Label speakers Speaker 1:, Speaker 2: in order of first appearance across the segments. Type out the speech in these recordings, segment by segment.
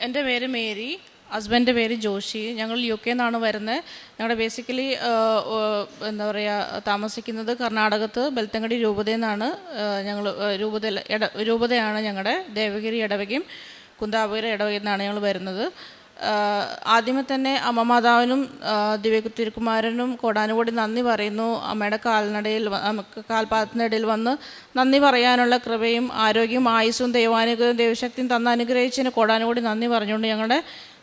Speaker 1: എൻ്റെ പേര് മേരി, ഹസ്ബൻഡിൻ്റെ പേര് ജോഷി. ഞങ്ങൾ UK നിന്നാണ് വരുന്നത്. ഞങ്ങളുടെ ബേസിക്കലി എന്താ പറയുക, താമസിക്കുന്നത് കർണാടകത്ത് ബെൽത്തങ്കടി രൂപതയിൽ നിന്നാണ്. ഞങ്ങൾ രൂപതയാണ് ഞങ്ങളുടെ. ദേവഗിരി ഇടവകയും കുന്താപുര ഇടവകയിൽ നിന്നാണ് ഞങ്ങൾ വരുന്നത്. ആദ്യമേ തന്നെ അമ്മ മാതാവിനും ദിവ്യതിരുക്കുമാരനും കോടാനുകൂടി നന്ദി പറയുന്നു. അമ്മയുടെ കാൽപാദത്തിനിടയിൽ വന്ന് നന്ദി പറയാനുള്ള കൃപയും ആരോഗ്യവും ആയുസ്സും ദൈവാനുഗ്രഹവും ദൈവശക്തിയും തന്ന അനുഗ്രഹിച്ചതിന് കോടാനുകൂടി നന്ദി പറഞ്ഞുകൊണ്ട് ഞങ്ങളുടെ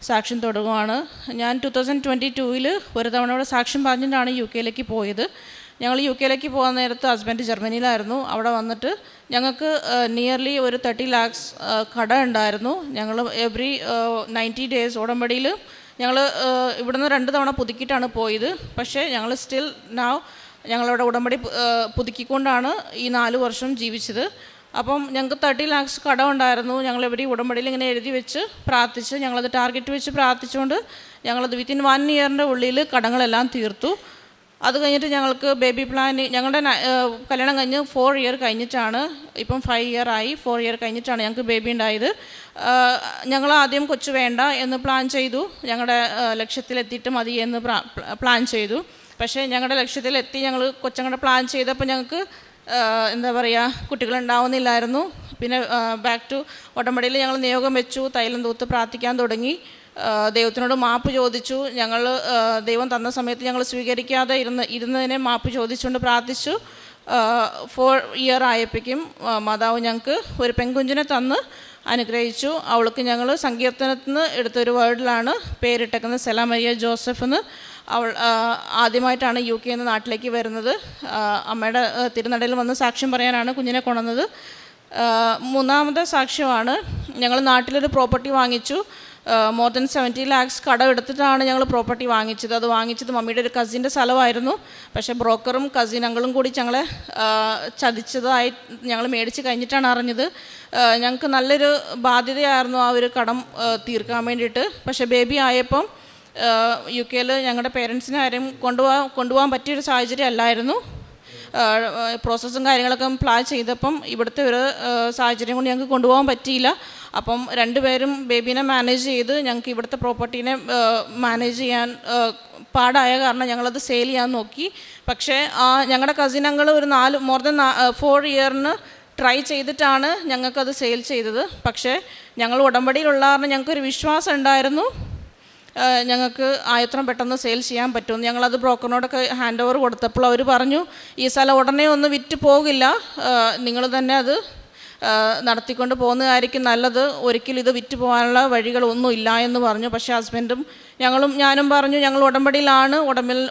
Speaker 1: സാക്ഷ്യം തുടങ്ങുകയാണ്. ഞാൻ 2022 ഒരു തവണ സാക്ഷ്യം പറഞ്ഞിട്ടാണ് UK പോയത്. ഞങ്ങൾ UK പോകാൻ നേരത്ത് ഹസ്ബൻഡ് ജർമ്മനിയിലായിരുന്നു. അവിടെ വന്നിട്ട് ഞങ്ങൾക്ക് നിയർലി ഒരു 30 lakhs കട ഉണ്ടായിരുന്നു. ഞങ്ങൾ എവറി 90 days ഉടമ്പടിയിൽ ഞങ്ങൾ ഇവിടുന്ന് 2 തവണ പുതുക്കിയിട്ടാണ് പോയത്. പക്ഷേ ഞങ്ങൾ സ്റ്റിൽ ഞങ്ങളവിടെ ഉടമ്പടി പുതുക്കിക്കൊണ്ടാണ് ഈ 4 വർഷം ജീവിച്ചത്. അപ്പം ഞങ്ങൾക്ക് 30 lakhs കട ഉണ്ടായിരുന്നു. ഞങ്ങൾ എവരി ഉടമ്പടിയിൽ ഇങ്ങനെ എഴുതി വെച്ച് പ്രാർത്ഥിച്ച് ഞങ്ങളത് ടാർഗറ്റ് വെച്ച് പ്രാർത്ഥിച്ചുകൊണ്ട് ഞങ്ങളത് വിത്തിൻ 1 year ഉള്ളിൽ കടങ്ങളെല്ലാം തീർത്തു. അത് കഴിഞ്ഞിട്ട് ഞങ്ങൾക്ക് ബേബി പ്ലാൻ, ഞങ്ങളുടെ കല്യാണം കഴിഞ്ഞ് 4 year കഴിഞ്ഞിട്ടാണ്, ഇപ്പം 5 year ആയി. 4 year കഴിഞ്ഞിട്ടാണ് ഞങ്ങൾക്ക് ബേബി ഉണ്ടായത്. ഞങ്ങൾ ആദ്യം കൊച്ചു വേണ്ട എന്ന് പ്ലാൻ ചെയ്തു. ഞങ്ങളുടെ ലക്ഷ്യത്തിലെത്തിയിട്ട് മതി എന്ന് പ്ലാൻ ചെയ്തു. പക്ഷേ ഞങ്ങളുടെ ലക്ഷ്യത്തിലെത്തി. ഞങ്ങൾ കൊച്ചങ്ങളുടെ പ്ലാൻ ചെയ്തപ്പോൾ ഞങ്ങൾക്ക് എന്താ പറയുക, കുട്ടികളുണ്ടാവുന്നില്ലായിരുന്നു. പിന്നെ ബാക്ക് ടു ഉടമ്പടിയിൽ ഞങ്ങൾ നിയോഗം വെച്ചു, തൈലം തൂത്ത് പ്രാർത്ഥിക്കാൻ തുടങ്ങി. ദൈവത്തിനോട് മാപ്പ് ചോദിച്ചു. ഞങ്ങൾ ദൈവം തന്ന സമയത്ത് ഞങ്ങൾ സ്വീകരിക്കാതെ ഇരുന്നതിനെ മാപ്പ് ചോദിച്ചുകൊണ്ട് പ്രാർത്ഥിച്ചു. 4 year ആയപ്പോഴേക്കും മാതാവ് ഞങ്ങൾക്ക് ഒരു പെൺകുഞ്ഞിനെ തന്ന് അനുഗ്രഹിച്ചു. അവൾക്ക് ഞങ്ങൾ സങ്കീർത്തനത്തിൽ നിന്ന് എടുത്തൊരു വേർഡിലാണ് പേരിട്ടേക്കുന്നത്, സെല മരിയ ജോസഫ് എന്ന്. അവൾ ആദ്യമായിട്ടാണ് UK നാട്ടിലേക്ക് വരുന്നത്. അമ്മയുടെ തിരുനടയിൽ വന്ന് സാക്ഷ്യം പറയാനാണ് കുഞ്ഞിനെ കൊണ്ടുവന്നത്. മൂന്നാമത്തെ സാക്ഷ്യമാണ്, ഞങ്ങൾ നാട്ടിലൊരു പ്രോപ്പർട്ടി വാങ്ങിച്ചു. more than 70 lakhs കടം എടുത്തിട്ടാണ് ഞങ്ങൾ പ്രോപ്പർട്ടി വാങ്ങിച്ചത്. അത് വാങ്ങിച്ചത് മമ്മിയുടെ ഒരു കസിൻ്റെ സ്ഥലമായിരുന്നു. പക്ഷേ ബ്രോക്കറും കസിൻ അങ്കിളും കൂടി ഞങ്ങളെ ചതിച്ചതായി ഞങ്ങൾ മേടിച്ച് കഴിഞ്ഞിട്ടാണ് അറിഞ്ഞത്. ഞങ്ങൾക്ക് നല്ലൊരു ബാധ്യതയായിരുന്നു ആ ഒരു കടം തീർക്കാൻ വേണ്ടിയിട്ട്. പക്ഷേ ബേബി ആയപ്പം UK ഞങ്ങളുടെ പേരൻസിനെ ആരും കൊണ്ടുപോകാൻ പറ്റിയൊരു സാഹചര്യം അല്ലായിരുന്നു. പ്രോസസ്സും കാര്യങ്ങളൊക്കെ പ്ലാൻ ചെയ്തപ്പം ഇവിടുത്തെ ഒരു സാഹചര്യം കൊണ്ട് ഞങ്ങൾക്ക് കൊണ്ടുപോകാൻ പറ്റിയില്ല. അപ്പം 2 പേരും ബേബീനെ മാനേജ് ചെയ്ത് ഞങ്ങൾക്ക് ഇവിടുത്തെ പ്രോപ്പർട്ടീനെ മാനേജ് ചെയ്യാൻ പാടായ കാരണം ഞങ്ങളത് സെയിൽ ചെയ്യാൻ നോക്കി. പക്ഷേ ഞങ്ങളുടെ കസിൻ അങ്കിൾ ഒരു more than 4 year ട്രൈ ചെയ്തിട്ടാണ് ഞങ്ങൾക്കത് സെയിൽ ചെയ്തത്. പക്ഷേ ഞങ്ങൾ ഉടമ്പടിയിലുള്ള കാരണം ഞങ്ങൾക്കൊരു വിശ്വാസം ഉണ്ടായിരുന്നു, ഞങ്ങൾക്ക് ആയത്രം പെട്ടെന്ന് സെയിൽ ചെയ്യാൻ പറ്റുമെന്ന്. ഞങ്ങളത് ബ്രോക്കറിനോടൊക്കെ ഹാൻഡ് ഓവർ കൊടുത്തപ്പോൾ അവർ പറഞ്ഞു, ഈ സ്ഥലം ഉടനെ ഒന്നും വിറ്റ് പോകില്ല, നിങ്ങൾ തന്നെ അത് നടത്തിക്കൊണ്ട് പോകുന്നതായിരിക്കും നല്ലത്, ഒരിക്കലും ഇത് വിറ്റ് പോകാനുള്ള വഴികളൊന്നും ഇല്ല എന്ന് പറഞ്ഞു. പക്ഷേ ഹസ്ബൻഡും ഞാനും പറഞ്ഞു, ഞങ്ങൾ ഉടമ്പടിയിലാണ്,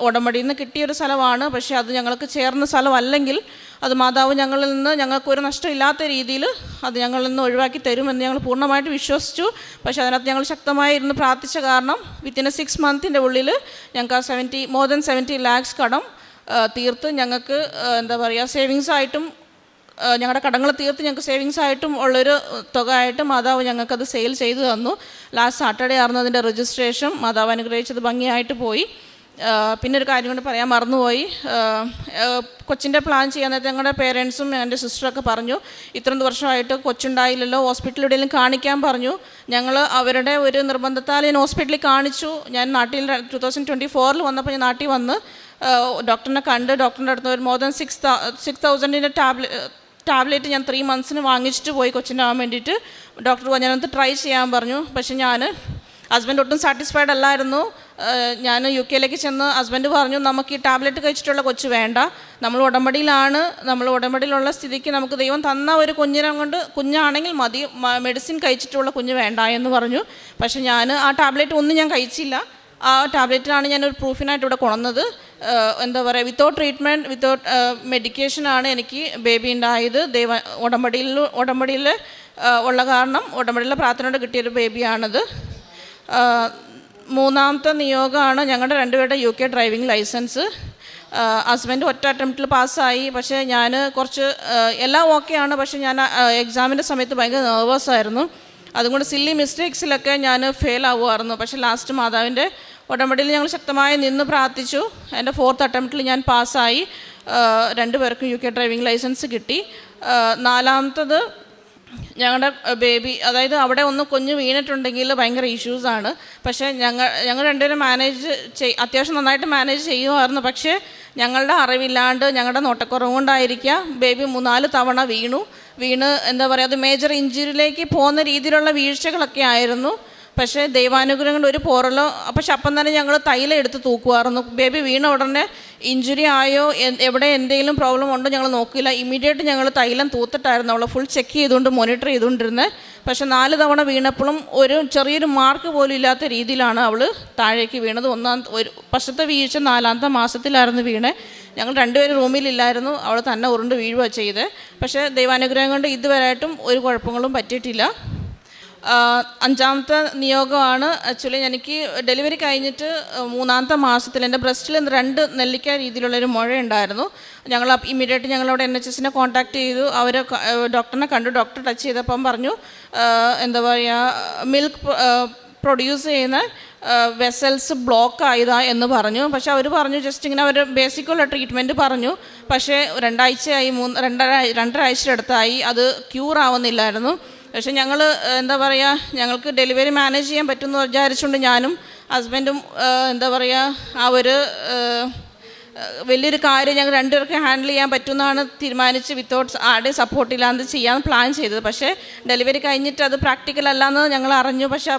Speaker 1: ഉടമ്പടിയിൽ നിന്ന് കിട്ടിയൊരു സ്ഥലമാണ്, പക്ഷേ അത് ഞങ്ങൾക്ക് ചേർന്ന സ്ഥലമല്ലെങ്കിൽ അത് മാതാവ് ഞങ്ങളിൽ നിന്ന് ഞങ്ങൾക്കൊരു നഷ്ടമില്ലാത്ത രീതിയിൽ അത് ഞങ്ങളിൽ നിന്ന് ഒഴിവാക്കി തരുമെന്ന് ഞങ്ങൾ പൂർണ്ണമായിട്ട് വിശ്വസിച്ചു. പക്ഷേ അതിനകത്ത് ഞങ്ങൾ ശക്തമായി ഇരുന്ന് പ്രാർത്ഥിച്ച കാരണം വിത്തിൻ 6 months ഉള്ളിൽ ഞങ്ങൾക്ക് more than 70 lakhs കടം തീർത്ത് ഞങ്ങൾക്ക് എന്താ പറയുക, സേവിങ്സായിട്ടും ഞങ്ങളുടെ കടങ്ങൾ തീർത്ത് ഞങ്ങൾക്ക് സേവിങ്സ് ആയിട്ടും ഉള്ളൊരു തുക ആയിട്ട് മാതാവ് ഞങ്ങൾക്കത് സെയിൽ ചെയ്തു തന്നു. ലാസ്റ്റ് സാറ്റർഡേ ആയിരുന്നു അതിൻ്റെ രജിസ്ട്രേഷൻ. മാതാവ് അനുഗ്രഹിച്ചത് ഭംഗിയായിട്ട് പോയി. പിന്നെ ഒരു കാര്യം കൊണ്ട് പറയാൻ മറന്നുപോയി, കൊച്ചിൻ്റെ പ്ലാൻ ചെയ്യാൻ നേരത്തെ ഞങ്ങളുടെ പേരൻസും എൻ്റെ സിസ്റ്ററൊക്കെ പറഞ്ഞു, ഇത്രയും വർഷമായിട്ട് കൊച്ചുണ്ടായില്ലല്ലോ, ഹോസ്പിറ്റലിൽ എവിടെയെങ്കിലും കാണിക്കാൻ പറഞ്ഞു. ഞങ്ങൾ അവരുടെ ഒരു നിർബന്ധത്താൽ ഞാൻ ഹോസ്പിറ്റലിൽ കാണിച്ചു. ഞാൻ നാട്ടിൽ 2024 വന്നപ്പോൾ ഞാൻ നാട്ടിൽ വന്ന് ഡോക്ടറിനെ കണ്ട് ഡോക്ടറിൻ്റെ അടുത്ത് ഒരു more than 6,000 ടാബ്ലറ്റ് ഞാൻ 3 months വാങ്ങിച്ചിട്ട് പോയി കൊച്ചിനാവാൻ വേണ്ടിയിട്ട്. ഡോക്ടർ ഞാനത് ട്രൈ ചെയ്യാൻ പറഞ്ഞു. പക്ഷെ ഹസ്ബൻഡ് ഒട്ടും സാറ്റിസ്ഫൈഡ് അല്ലായിരുന്നു. ഞാൻ UK ചെന്ന് ഹസ്ബൻഡ് പറഞ്ഞു, നമുക്ക് ഈ ടാബ്ലറ്റ് കഴിച്ചിട്ടുള്ള കൊച്ച് വേണ്ട, നമ്മൾ ഉടമ്പടിയിലുള്ള സ്ഥിതിക്ക് നമുക്ക് ദൈവം തന്ന ഒരു കുഞ്ഞാണെങ്കിൽ മതി, മെഡിസിൻ കഴിച്ചിട്ടുള്ള കുഞ്ഞ് വേണ്ട എന്ന് പറഞ്ഞു. പക്ഷെ ഞാൻ ആ ടാബ്ലറ്റ് ഒന്നും ഞാൻ കഴിച്ചില്ല. ആ ടാബ്ലറ്റിനാണ് ഞാനൊരു പ്രൂഫിനായിട്ട് ഇവിടെ കൊണ്ടുവന്നത്. എന്താ പറയുക, വിത്തൗട്ട് ട്രീറ്റ്മെൻറ്റ്, വിത്തൗട്ട് മെഡിക്കേഷനാണ് എനിക്ക് ബേബി ഉണ്ടായത്. ഉടമ്പടിയിൽ ഉള്ള കാരണം ഉടമ്പടിയിലെ പ്രാർത്ഥനയോട് കിട്ടിയൊരു ബേബിയാണത്. മൂന്നാമത്തെ നിയോഗമാണ് ഞങ്ങളുടെ 2 പേരുടെ UK ഡ്രൈവിംഗ് ലൈസൻസ്. ഹസ്ബൻഡ് ഒറ്റ അറ്റംപ്റ്റിൽ പാസ്സായി. പക്ഷേ ഞാൻ കുറച്ച് എല്ലാം ഓക്കെയാണ്, പക്ഷേ ഞാൻ എക്സാമിൻ്റെ സമയത്ത് ഭയങ്കര നെർവസായിരുന്നു. അതുകൊണ്ട് സില്ലി മിസ്റ്റേക്സിലൊക്കെ ഞാൻ ഫെയിൽ ആവുമായിരുന്നു. പക്ഷേ ലാസ്റ്റ് മാതാവിൻ്റെ ഉടമ്പടിയിൽ ഞങ്ങൾ ശക്തമായി നിന്ന് പ്രാർത്ഥിച്ചു. എൻ്റെ 4th അറ്റംപ്റ്റിൽ ഞാൻ പാസ്സായി. 2 പേർക്കും UK ഡ്രൈവിംഗ് ലൈസൻസ് കിട്ടി. നാലാമത്തത് ഞങ്ങളുടെ ബേബി, അതായത് അവിടെ ഒന്ന് കുഞ്ഞ് വീണിട്ടുണ്ടെങ്കിൽ ഭയങ്കര ഇഷ്യൂസാണ്. പക്ഷേ ഞങ്ങൾ രണ്ടുപേരും അത്യാവശ്യം നന്നായിട്ട് മാനേജ് ചെയ്യുമായിരുന്നു. പക്ഷേ ഞങ്ങളുടെ അറിവില്ലാണ്ട്, ഞങ്ങളുടെ നോട്ടക്കുറവ് കൊണ്ടായിരിക്കാം ബേബി 3-4 തവണ വീണ് എന്താ പറയുക, അത് മേജർ ഇഞ്ചുറിയിലേക്ക് പോകുന്ന രീതിയിലുള്ള വീഴ്ചകളൊക്കെ ആയിരുന്നു. പക്ഷേ ദൈവാനുഗ്രഹം കൊണ്ട് ഒരു പോറലോ, പക്ഷെ അപ്പം തന്നെ ഞങ്ങൾ തൈലം എടുത്ത് തൂക്കുമായിരുന്നു. ബേബി വീണ ഉടനെ ഇഞ്ചുറി ആയോ, എവിടെ എന്തെങ്കിലും പ്രോബ്ലം ഉണ്ടോ ഞങ്ങൾ നോക്കില്ല. ഇമ്മീഡിയറ്റ് ഞങ്ങൾ തൈലം തൂത്തിട്ടായിരുന്നു അവളെ ഫുൾ ചെക്ക് ചെയ്തുകൊണ്ട് മോണിറ്റർ ചെയ്തുകൊണ്ടിരുന്നത്. പക്ഷെ 4 തവണ വീണപ്പോഴും ഒരു ചെറിയൊരു മാർക്ക് പോലും ഇല്ലാത്ത രീതിയിലാണ് അവൾ താഴേക്ക് വീണത്. ഫസ്റ്റത്തെ വീഴ്ച 4-ാമത്തെ മാസത്തിലായിരുന്നു വീണേ. ഞങ്ങൾ രണ്ടുപേരും റൂമിലില്ലായിരുന്നു, അവൾ തന്നെ ഉരുണ്ട് വീഴുക ചെയ്തത്. പക്ഷേ ദൈവാനുഗ്രഹം കൊണ്ട് ഇതുവരെയായിട്ടും ഒരു കുഴപ്പങ്ങളും പറ്റിയിട്ടില്ല. 5-ാമത്തെ നിയോഗമാണ്. ആക്ച്വലി എനിക്ക് ഡെലിവറി കഴിഞ്ഞിട്ട് 3-ാമത്തെ മാസത്തിൽ എൻ്റെ ബ്രസ്റ്റിൽ 2 നെല്ലിക്ക രീതിയിലുള്ളൊരു മുഴ ഉണ്ടായിരുന്നു. ഞങ്ങൾ ഇമ്മീഡിയറ്റ് ഞങ്ങളവിടെ NHS കോൺടാക്ട് ചെയ്തു. അവർ ഡോക്ടറിനെ കണ്ടു. ഡോക്ടർ ടച്ച് ചെയ്തപ്പം പറഞ്ഞു, എന്താ പറയുക, മിൽക്ക് പ്രൊഡ്യൂസ് ചെയ്യുന്ന വെസൽസ് ബ്ലോക്ക് ആയതാ എന്ന് പറഞ്ഞു. പക്ഷെ അവർ പറഞ്ഞു ജസ്റ്റ് ഇങ്ങനെ അവർ ബേസിക്കുള്ള ട്രീറ്റ്മെൻറ്റ് പറഞ്ഞു. പക്ഷേ 2 ആഴ്ചയായി, 2.5 ആഴ്ചയുടെ അടുത്തായി അത് ക്യൂർ ആവുന്നില്ലായിരുന്നു. പക്ഷെ ഞങ്ങൾ എന്താ പറയുക, ഞങ്ങൾക്ക് ഡെലിവറി മാനേജ് ചെയ്യാൻ പറ്റുമെന്ന് വിചാരിച്ചുകൊണ്ട് ഞാനും ഹസ്ബൻഡും എന്താ പറയുക, ആ ഒരു വലിയൊരു കാര്യം ഞങ്ങൾ രണ്ടുപേർക്ക് ഹാൻഡിൽ ചെയ്യാൻ പറ്റുമെന്നാണ് തീരുമാനിച്ച് വിത്തൗട്ട് ആരുടെ സപ്പോർട്ടില്ലാതെ ചെയ്യാൻ പ്ലാൻ ചെയ്തത്. പക്ഷേ ഡെലിവറി കഴിഞ്ഞിട്ട് അത് പ്രാക്ടിക്കൽ അല്ലാന്ന് ഞങ്ങൾ അറിഞ്ഞു. പക്ഷേ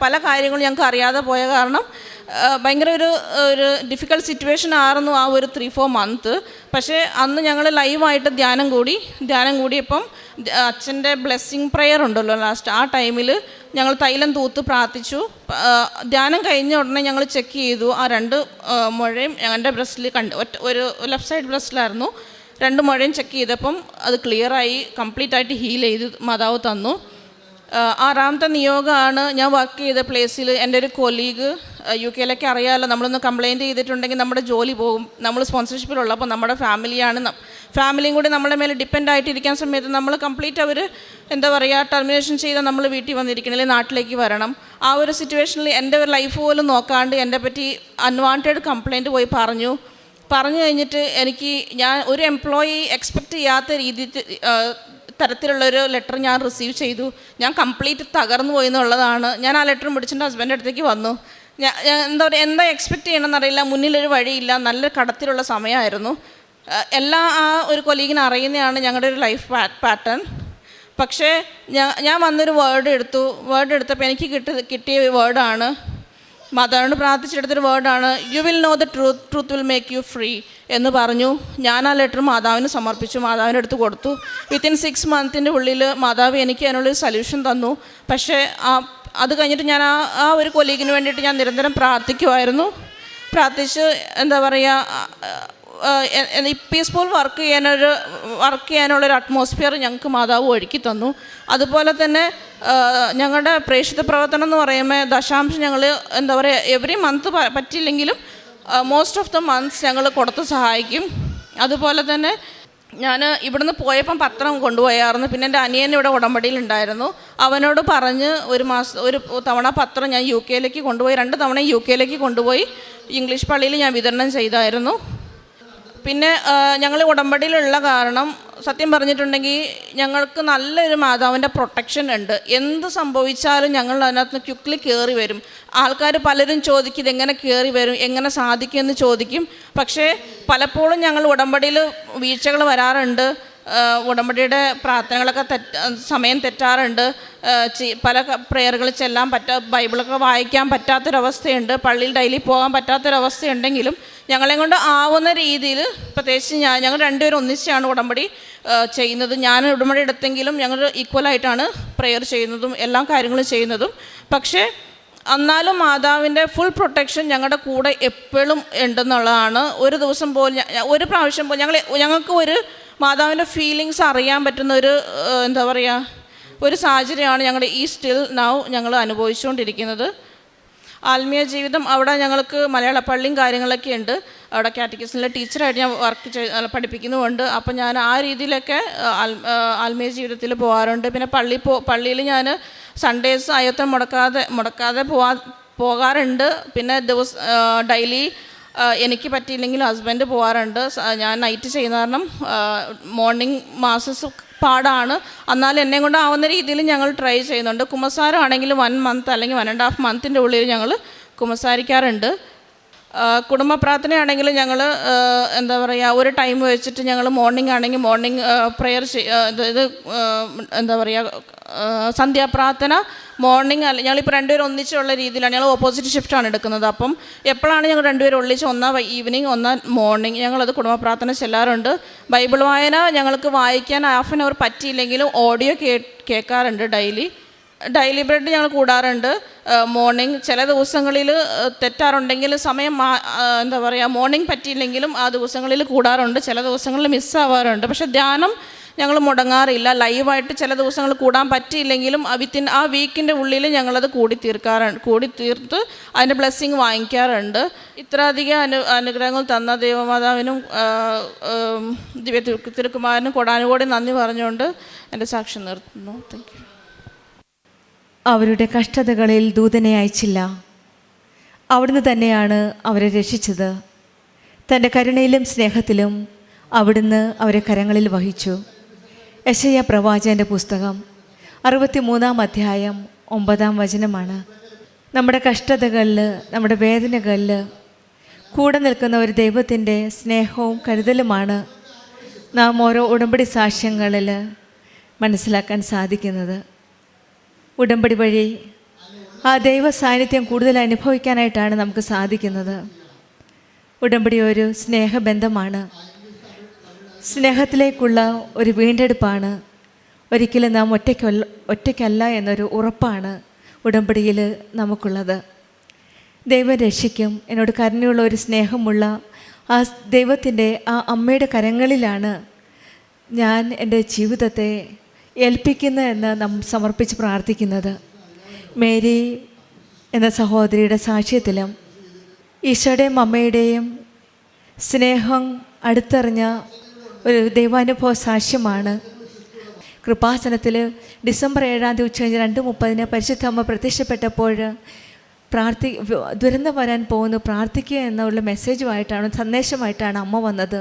Speaker 1: പല കാര്യങ്ങളും ഞങ്ങൾക്ക് അറിയാതെ പോയ കാരണം ഭയങ്കര ഒരു ഡിഫിക്കൽട്ട് സിറ്റുവേഷൻ ആയിരുന്നു ആ ഒരു 3-4 മന്ത്. പക്ഷേ അന്ന് ഞങ്ങൾ ലൈവായിട്ട് ധ്യാനം കൂടിയപ്പം അച്ഛൻ്റെ ബ്ലെസ്സിങ് പ്രെയർ ഉണ്ടല്ലോ ലാസ്റ്റ്, ആ ടൈമിൽ ഞങ്ങൾ തൈലം തൂത്ത് പ്രാർത്ഥിച്ചു. ധ്യാനം കഴിഞ്ഞ ഉടനെ ഞങ്ങൾ ചെക്ക് ചെയ്തു. ആ 2 മുഴയും എൻ്റെ ബ്രസ്റ്റിൽ ഒരു ലെഫ്റ്റ് സൈഡ് ബ്രസ്റ്റിലായിരുന്നു. 2 മുഴയും ചെക്ക് ചെയ്തപ്പം അത് ക്ലിയറായി, കംപ്ലീറ്റ് ആയിട്ട് ഹീൽ ചെയ്ത് മാതാവ് തന്നു. 6-ാമത്തെ നിയോഗമാണ്. ഞാൻ വർക്ക് ചെയ്ത പ്ലേസിൽ എൻ്റെ ഒരു കൊലീഗ്, UK അറിയാമല്ലോ, നമ്മളൊന്ന് കംപ്ലയിൻറ്റ് ചെയ്തിട്ടുണ്ടെങ്കിൽ നമ്മുടെ ജോലി പോകും. നമ്മൾ സ്പോൺസർഷിപ്പിലുള്ളപ്പോൾ നമ്മുടെ ഫാമിലിയും കൂടി നമ്മളെ മേലെ ഡിപ്പെൻഡ് ആയിട്ടിരിക്കുന്ന സമയത്ത് നമ്മൾ കംപ്ലീറ്റ് അവർ എന്താ പറയുക ടെർമിനേഷൻ ചെയ്താൽ നമ്മൾ വീട്ടിൽ വന്നിരിക്കണമെങ്കിൽ നാട്ടിലേക്ക് വരണം. ആ ഒരു സിറ്റുവേഷനിൽ എൻ്റെ ഒരു ലൈഫ് പോലും നോക്കാണ്ട് എൻ്റെ പറ്റി അൺവാണ്ടഡ് കംപ്ലയിൻറ്റ് പോയി പറഞ്ഞു കഴിഞ്ഞിട്ട് ഞാൻ ഒരു എംപ്ലോയി എക്സ്പെക്റ്റ് ചെയ്യാത്ത തരത്തിലുള്ളൊരു ലെറ്റർ ഞാൻ റിസീവ് ചെയ്തു. ഞാൻ കംപ്ലീറ്റ് തകർന്നു പോയി എന്നുള്ളതാണ്. ഞാൻ ആ ലെറ്റർ പിടിച്ചിട്ട് ഹസ്ബൻഡിൻ്റെ അടുത്തേക്ക് വന്നു. എന്താ എക്സ്പെക്റ്റ് ചെയ്യണമെന്നറിയില്ല, മുന്നിലൊരു വഴിയില്ല, നല്ല കടത്തിലുള്ള സമയമായിരുന്നു. ആ ഒരു കൊലീഗിന് അറിയുന്നതാണ് ഞങ്ങളുടെ ഒരു ലൈഫ് പാറ്റേൺ. പക്ഷേ ഞാൻ വന്നൊരു വേർഡ് എടുത്തപ്പോൾ എനിക്ക് കിട്ടിയ വേർഡാണ്, മാതാവിനോട് പ്രാർത്ഥിച്ചെടുത്തൊരു വേർഡാണ്, you will know the truth will make you free എന്ന് പറഞ്ഞു. ഞാൻ ആ ലെറ്റർ മാതാവിന് സമർപ്പിച്ചു, മാതാവിൻ്റെ അടുത്ത് കൊടുത്തു. വിത്തിൻ 6 മന്തിൻ്റെ ഉള്ളിൽ മാതാവ് എനിക്ക് അതിനുള്ളൊരു സൊല്യൂഷൻ തന്നു. പക്ഷേ അത് കഴിഞ്ഞിട്ട് ഞാൻ ആ ഒരു കൊലീഗിന് വേണ്ടിയിട്ട് ഞാൻ നിരന്തരം പ്രാർത്ഥിച്ച് എന്താ പറയുക, പീസ്ഫുൾ വർക്ക് ചെയ്യാനുള്ളൊരു അറ്റ്മോസ്ഫിയർ ഞങ്ങൾക്ക് മാതാവ് ഒരുക്കി തന്നു. അതുപോലെ തന്നെ ഞങ്ങളുടെ പ്രേക്ഷിത പ്രവർത്തനം എന്ന് പറയുമ്പോൾ ദശാംശം ഞങ്ങൾ എന്താ പറയുക എവറി മന്ത് പറ്റില്ലെങ്കിലും മോസ്റ്റ് ഓഫ് ദ മന്ത്സ് ഞങ്ങൾ കൊടുത്ത് സഹായിക്കും. അതുപോലെ തന്നെ ഞാൻ ഇവിടുന്ന് പോയപ്പം പത്രം കൊണ്ടുപോയായിരുന്നു. പിന്നെ എൻ്റെ അനിയൻ ഇവിടെ ഉടമ്പടിയിലുണ്ടായിരുന്നു. അവനോട് പറഞ്ഞ് ഒരു തവണ പത്രം ഞാൻ UK കൊണ്ടുപോയി, 2 തവണ UK കൊണ്ടുപോയി ഇംഗ്ലീഷ് പള്ളിയിൽ ഞാൻ വിതരണം ചെയ്തായിരുന്നു. പിന്നെ ഞങ്ങൾ ഉടമ്പടിയിലുള്ള കാരണം സത്യം പറഞ്ഞിട്ടുണ്ടെങ്കിൽ ഞങ്ങൾക്ക് നല്ലൊരു മാതാവിൻ്റെ പ്രൊട്ടക്ഷൻ ഉണ്ട്. എന്ത് സംഭവിച്ചാലും ഞങ്ങൾ അതിനകത്ത് ക്വിക്ക്ലി കയറി വരും. ആൾക്കാർ പലരും ചോദിക്കും ഇതെങ്ങനെ കയറി വരും, എങ്ങനെ സാധിക്കുമെന്ന് ചോദിക്കും. പക്ഷേ പലപ്പോഴും ഞങ്ങൾ ഉടമ്പടിയിൽ വീഴ്ചകൾ വരാറുണ്ട്. ഉടമ്പടിയുടെ പ്രാർത്ഥനകളൊക്കെ സമയം തെറ്റാറുണ്ട്. പല പ്രേയറുകൾ ചെല്ലാൻ ബൈബിളൊക്കെ വായിക്കാൻ പറ്റാത്തൊരവസ്ഥയുണ്ട്. പള്ളിയിൽ ഡെയിലി പോകാൻ പറ്റാത്തൊരവസ്ഥയുണ്ടെങ്കിലും ഞങ്ങളെ കൊണ്ട് ആവുന്ന രീതിയിൽ, പ്രത്യേകിച്ച് ഞങ്ങൾ രണ്ടുപേരും ഒന്നിച്ചാണ് ഉടമ്പടി ചെയ്യുന്നത്. ഞാൻ ഉടമ്പടി എടുത്തെങ്കിലും ഞങ്ങൾ ഈക്വലായിട്ടാണ് പ്രേയർ ചെയ്യുന്നതും എല്ലാ കാര്യങ്ങളും ചെയ്യുന്നതും. പക്ഷേ എന്നാലും മാതാവിൻ്റെ ഫുൾ പ്രൊട്ടക്ഷൻ ഞങ്ങളുടെ കൂടെ എപ്പോഴും ഉണ്ടെന്നുള്ളതാണ്. ഒരു ദിവസം പോലും ഒരു പ്രാവശ്യം പോലും ഞങ്ങൾക്ക് ഒരു മാതാവിൻ്റെ ഫീലിങ്സ് അറിയാൻ പറ്റുന്ന എന്താ പറയുക ഒരു സാഹചര്യമാണ് ഞങ്ങളുടെ ഈ സ്റ്റിൽ നൗ ഞങ്ങൾ അനുഭവിച്ചുകൊണ്ടിരിക്കുന്നത്. ആത്മീയ ജീവിതം അവിടെ ഞങ്ങൾക്ക് മലയാള പള്ളിയും കാര്യങ്ങളൊക്കെ ഉണ്ട്. അവിടെ കാറ്റഗിസത്തിലെ ടീച്ചറായിട്ട് ഞാൻ പഠിപ്പിക്കുന്നുമുണ്ട്. അപ്പം ഞാൻ ആ രീതിയിലൊക്കെ ആത്മീയ ജീവിതത്തിൽ പോകാറുണ്ട്. പിന്നെ പള്ളിയിൽ ഞാൻ സൺഡേസ് അയ്യത്തം മുടക്കാതെ പോകാറുണ്ട്. പിന്നെ ഡെയിലി എനിക്ക് പറ്റിയില്ലെങ്കിൽ ഹസ്ബൻഡ് പോകാറുണ്ട്. ഞാൻ നൈറ്റ് ചെയ്യുന്ന കാരണം മോർണിംഗ് മാസസ് പാടാണ്. എന്നാലും എന്നെ കൊണ്ട് ആവുന്ന രീതിയിൽ ഞങ്ങൾ ട്രൈ ചെയ്യുന്നുണ്ട്. കുമ്പസാരം ആണെങ്കിൽ 1 മന്ത് അല്ലെങ്കിൽ 1.5 മന്തിൻ്റെ ഉള്ളിൽ ഞങ്ങൾ കുമ്പസാരിക്കാറുണ്ട്. കുടുംബ പ്രാർത്ഥനയാണെങ്കിൽ ഞങ്ങൾ എന്താ പറയുക, ഒരു ടൈം വെച്ചിട്ട് ഞങ്ങൾ മോർണിംഗ് ആണെങ്കിൽ മോർണിംഗ് പ്രെയർ എന്താ പറയുക, സന്ധ്യാപ്രാർത്ഥന മോർണിംഗ് അല്ല, ഞങ്ങളിപ്പോൾ രണ്ടുപേരും ഒന്നിച്ചുള്ള രീതിയിലാണ്. ഞങ്ങൾ ഓപ്പോസിറ്റ് ഷിഫ്റ്റാണ് എടുക്കുന്നത്. അപ്പം എപ്പോഴാണ് ഞങ്ങൾ രണ്ടുപേരും ഒന്നിച്ച്, ഒന്നാ ഈവനിങ് ഒന്നാ മോർണിംഗ്, ഞങ്ങളത് കുടുംബ പ്രാർത്ഥന ചെല്ലാറുണ്ട്. ബൈബിൾ വായന ഞങ്ങൾക്ക് വായിക്കാൻ ഹാഫ് ആൻ അവർ പറ്റിയില്ലെങ്കിലും ഓഡിയോ കേൾക്കാറുണ്ട്. ഡെയിലി ബ്രെഡ് ഞങ്ങൾ കൂടാറുണ്ട് മോർണിംഗ്. ചില ദിവസങ്ങളിൽ തെറ്റാറുണ്ടെങ്കിൽ സമയം എന്താ പറയുക, മോർണിംഗ് പറ്റിയില്ലെങ്കിലും ആ ദിവസങ്ങളിൽ കൂടാറുണ്ട്. ചില ദിവസങ്ങളിൽ മിസ്സാവാറുണ്ട്. പക്ഷേ ധ്യാനം ഞങ്ങൾ മുടങ്ങാറില്ല. ലൈവായിട്ട് ചില ദിവസങ്ങൾ കൂടാൻ പറ്റിയില്ലെങ്കിലും ആ വീക്കിൻ്റെ ഉള്ളിൽ ഞങ്ങളത് കൂടി തീർത്ത് അതിൻ്റെ ബ്ലെസ്സിങ് വാങ്ങിക്കാറുണ്ട്. ഇത്രയധികം അനുഗ്രഹങ്ങൾ തന്ന ദൈവമാതാവിനും ദിവ്യ തിരുക്കുമാരനും കൊടാനുകൂടി നന്ദി പറഞ്ഞുകൊണ്ട് എൻ്റെ സാക്ഷ്യം നിർത്തുന്നു. Thank you.
Speaker 2: അവരുടെ കഷ്ടതകളിൽ ദൂതനെ അയച്ചില്ല. അവിടുന്ന് തന്നെയാണ് അവരെ രക്ഷിച്ചത്. തൻ്റെ കരുണയിലും സ്നേഹത്തിലും അവിടുന്ന് അവരെ കരങ്ങളിൽ വഹിച്ചു. യെശയ്യാ പ്രവാചകൻ്റെ പുസ്തകം 63-ാം അധ്യായം 9-ാം വചനമാണ്. നമ്മുടെ കഷ്ടതകളിൽ, നമ്മുടെ വേദനകളിൽ കൂടെ നിൽക്കുന്ന ഒരു ദൈവത്തിൻ്റെ സ്നേഹവും കരുതലുമാണ് നാം ഓരോ ഉടമ്പടി സാക്ഷ്യങ്ങളിൽ മനസ്സിലാക്കാൻ സാധിക്കുന്നത്. ഉടമ്പടി വഴി ആ ദൈവ സാന്നിധ്യം കൂടുതൽ അനുഭവിക്കാനായിട്ടാണ് നമുക്ക് സാധിക്കുന്നത്. ഉടമ്പടി ഒരു സ്നേഹബന്ധമാണ്, സ്നേഹത്തിലേക്കുള്ള ഒരു വീണ്ടെടുപ്പാണ്. ഒരിക്കലും നാം ഒറ്റയ്ക്കല്ല എന്നൊരു ഉറപ്പാണ് ഉടമ്പടിയിൽ നമുക്കുള്ളത്. ദൈവം രക്ഷിക്കും. എന്നോട് കരുണയുള്ള ഒരു സ്നേഹമുള്ള ആ ദൈവത്തിൻ്റെ ആ അമ്മയുടെ കരങ്ങളിലാണ് ഞാൻ എൻ്റെ ജീവിതത്തെ ഏൽപ്പിക്കുന്ന എന്ന് നാം സമർപ്പിച്ച് പ്രാർത്ഥിക്കുന്നത്. മേരി എന്ന സഹോദരിയുടെ സാക്ഷ്യത്തിലും ഈശോയുടെയും അമ്മയുടെയും സ്നേഹം അടുത്തറിഞ്ഞ ഒരു ദൈവാനുഭവ സാക്ഷ്യമാണ്. കൃപാസനത്തിൽ ഡിസംബർ 7-ാം തീയതി ഉച്ചകഴിഞ്ഞ് 2:30 പരിശുദ്ധ അമ്മ പ്രത്യക്ഷപ്പെട്ടപ്പോൾ ദുരന്തം വരാൻ പോകുന്നു, പ്രാർത്ഥിക്കുക എന്നുള്ള മെസ്സേജുമായിട്ടാണ്, സന്ദേശമായിട്ടാണ് അമ്മ വന്നത്.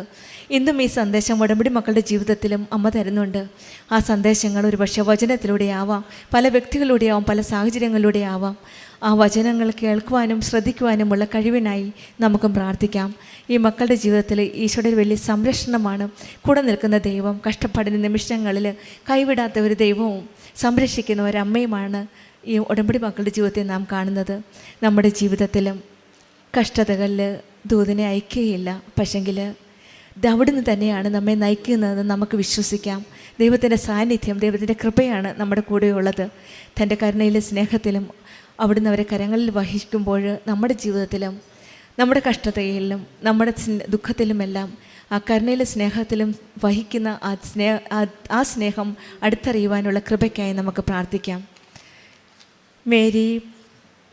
Speaker 2: ഇന്നും ഈ സന്ദേശം ഉടമ്പടി മക്കളുടെ ജീവിതത്തിലും അമ്മ തരുന്നുണ്ട്. ആ സന്ദേശങ്ങൾ ഒരു പക്ഷേ വചനത്തിലൂടെ ആവാം, പല വ്യക്തികളിലൂടെ ആവാം, പല സാഹചര്യങ്ങളിലൂടെ ആവാം. ആ വചനങ്ങൾ കേൾക്കുവാനും ശ്രദ്ധിക്കുവാനുമുള്ള കഴിവിനായി നമുക്കും പ്രാർത്ഥിക്കാം. ഈ മക്കളുടെ ജീവിതത്തിൽ ഈശോയുടെ ഒരു വലിയ സംരക്ഷണമാണ്. കൂടെ നിൽക്കുന്ന ദൈവം, കഷ്ടപ്പാടിൻ്റെ നിമിഷങ്ങളിൽ കൈവിടാത്ത ഒരു ദൈവവും സംരക്ഷിക്കുന്ന ഒരമ്മയുമാണ് ഈ ഉടമ്പടി മക്കളുടെ ജീവിതത്തിൽ നാം കാണുന്നത്. നമ്മുടെ ജീവിതത്തിലും കഷ്ടതകളിൽ ദൂതനെ അയക്കുകയില്ല, പക്ഷെങ്കിൽ അവിടുന്ന് തന്നെയാണ് നമ്മെ നയിക്കുന്നതെന്ന് നമുക്ക് വിശ്വസിക്കാം. ദൈവത്തിൻ്റെ സാന്നിധ്യം, ദൈവത്തിൻ്റെ കൃപയാണ് നമ്മുടെ കൂടെയുള്ളത്. തൻ്റെ കരുണയിലും സ്നേഹത്തിലും അവിടുന്ന് അവരെ കരങ്ങളിൽ വഹിക്കുമ്പോൾ നമ്മുടെ ജീവിതത്തിലും നമ്മുടെ കഷ്ടതയിലും നമ്മുടെ ദുഃഖത്തിലുമെല്ലാം ആ കരുണയിലും സ്നേഹത്തിലും വഹിക്കുന്ന ആ സ്നേഹം അടുത്തറിയുവാനുള്ള കൃപയ്ക്കായി നമുക്ക് പ്രാർത്ഥിക്കാം. മേരി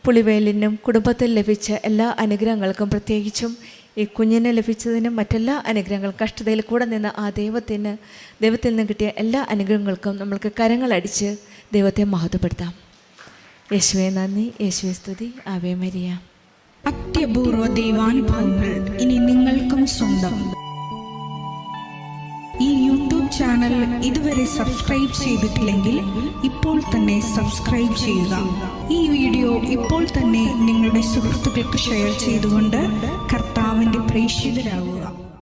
Speaker 2: പുളിവേലിനും കുടുംബത്തിൽ ലഭിച്ച എല്ലാ അനുഗ്രഹങ്ങൾക്കും, പ്രത്യേകിച്ചും ഈ കുഞ്ഞിനെ ലഭിച്ചതിനും മറ്റെല്ലാ അനുഗ്രഹങ്ങളും, കഷ്ടതയിൽ കൂടെ നിന്ന് ആ ദൈവത്തിൽ നിന്ന് കിട്ടിയ എല്ലാ അനുഗ്രഹങ്ങൾക്കും നമ്മൾക്ക് കരങ്ങളടിച്ച് ദൈവത്തെ മഹത്വപ്പെടുത്താം. യേശുവേ നന്ദി, യേശുവേ സ്തുതി, ആവേ മരിയ.
Speaker 3: അത്യപൂർവ ദൈവാനുഭവങ്ങൾ ഇനി നിങ്ങൾക്കും സ്വന്തം. ഈ യൂട്യൂബ് ചാനൽ ഇതുവരെ സബ്സ്ക്രൈബ് ചെയ്തിട്ടില്ലെങ്കിൽ ഇപ്പോൾ തന്നെ സബ്സ്ക്രൈബ് ചെയ്യുക. ഈ വീഡിയോ ഇപ്പോൾ തന്നെ നിങ്ങളുടെ സുഹൃത്തുക്കൾക്ക് ഷെയർ ചെയ്തുകൊണ്ട് കർത്താവിൻ്റെ പ്രേക്ഷിതരാകുക.